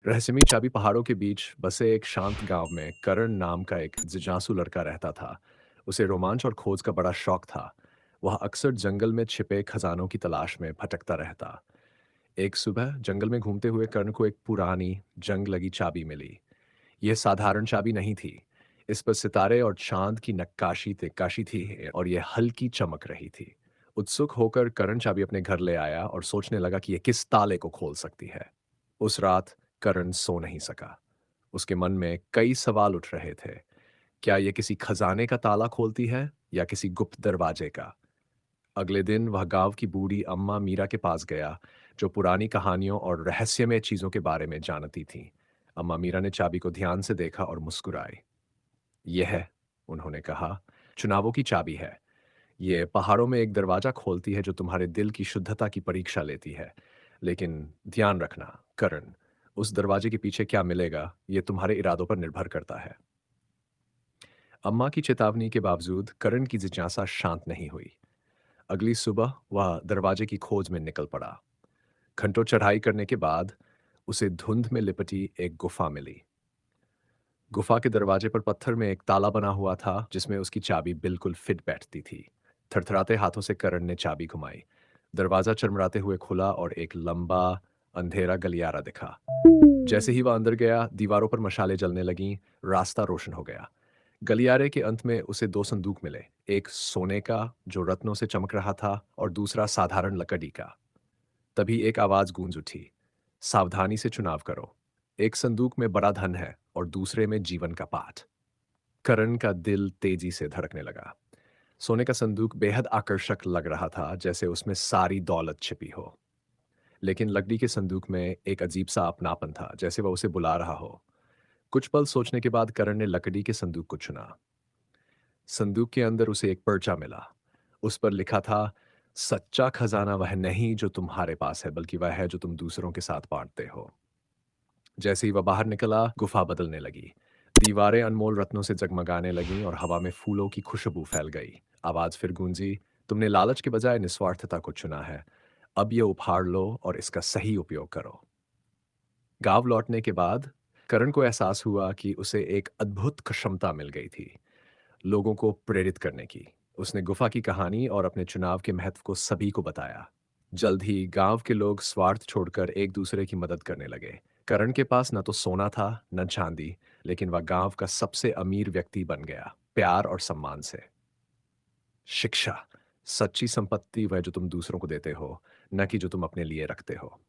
रहस्यमयी चाबी पहाड़ों के बीच बसे एक शांत गांव में करण नाम का एक जिज्ञासु लड़का रहता था। उसे रोमांच और खोज का बड़ा शौक था। वह अक्सर जंगल में छिपे खजानों की तलाश में भटकता रहता। एक सुबह जंगल में घूमते हुए कर्ण को एक पुरानी जंग लगी चाबी मिली। यह साधारण चाबी नहीं थी। इस पर सितारे और चांद की नक्काशी थी और यह हल्की चमक रही थी। उत्सुक होकर करण चाबी अपने घर ले आया और सोचने लगा कि यह किस ताले को खोल सकती है। उस रात करण सो नहीं सका। उसके मन में कई सवाल उठ रहे थे। क्या यह किसी खजाने का ताला खोलती है या किसी गुप्त दरवाजे का? अगले दिन वह गांव की बूढ़ी अम्मा मीरा के पास गया, जो पुरानी कहानियों और रहस्यमय चीजों के बारे में जानती थीं। अम्मा मीरा ने चाबी को ध्यान से देखा और मुस्कुराई। यह, उन्होंने कहा, चुनावों की चाबी है। ये पहाड़ों में एक दरवाजा खोलती है जो तुम्हारे दिल की शुद्धता की परीक्षा लेती है। लेकिन ध्यान रखना, करण, उस दरवाजे के पीछे क्या मिलेगा, ये तुम्हारे इरादों पर निर्भर करता है। अम्मा की चेतावनी के बावजूद करण की जिज्ञासा शांत नहीं हुई। अगली सुबह वह दरवाजे की खोज में निकल पड़ा। घंटों चढ़ाई करने के बाद उसे धुंध में लिपटी एक गुफा मिली। गुफा के दरवाजे पर पत्थर में एक ताला बना हुआ था, जिसमें उसकी चाबी बिल्कुल फिट बैठती थी। थरथराते हाथों से करण ने चाबी घुमाई। दरवाजा चरमराते हुए खुला और एक लंबा अंधेरा गलियारा दिखा। जैसे ही वह अंदर गया, दीवारों पर मशालें जलने लगीं। रास्ता रोशन हो गया। गलियारे के अंत में उसे दो संदूक मिले। एक सोने का, जो रत्नों से चमक रहा था, और दूसरा साधारण लकड़ी का। तभी एक आवाज गूंज उठी, सावधानी से चुनाव करो। एक संदूक में बड़ा धन है और दूसरे में जीवन का पाठ। करण का दिल तेजी से धड़कने लगा। सोने का संदूक बेहद आकर्षक लग रहा था, जैसे उसमें सारी दौलत छिपी हो। लेकिन लकड़ी के संदूक में एक अजीब सा अपनापन था, जैसे वह उसे बुला रहा हो। कुछ पल सोचने के बाद करण ने लकड़ी के संदूक को चुना। संदूक के अंदर उसे एक पर्चा मिला। उस पर लिखा था, सच्चा खजाना वह नहीं जो तुम्हारे पास है, बल्कि वह है जो तुम दूसरों के साथ बांटते हो। जैसे ही वह बाहर निकला, गुफा बदलने लगी। दीवारें अनमोल रत्नों से जगमगाने लगीं और हवा में फूलों की खुशबू फैल गई। आवाज फिर गूंजी, तुमने लालच के बजाय निस्वार्थता को चुना है। अब ये उपहार लो और इसका सही उपयोग करो। गांव लौटने के बाद करण को एहसास हुआ कि उसे एक अद्भुत क्षमता मिल गई थी, लोगों को प्रेरित करने की। उसने गुफा की कहानी और अपने चुनाव के महत्व को सभी को बताया। जल्द ही गांव के लोग स्वार्थ छोड़कर एक दूसरे की मदद करने लगे। करण के पास न तो सोना था न चांदी, लेकिन वह गांव का सबसे अमीर व्यक्ति बन गया, प्यार और सम्मान से। शिक्षा, सच्ची संपत्ति वह जो तुम दूसरों को देते हो, न कि जो तुम अपने लिए रखते हो।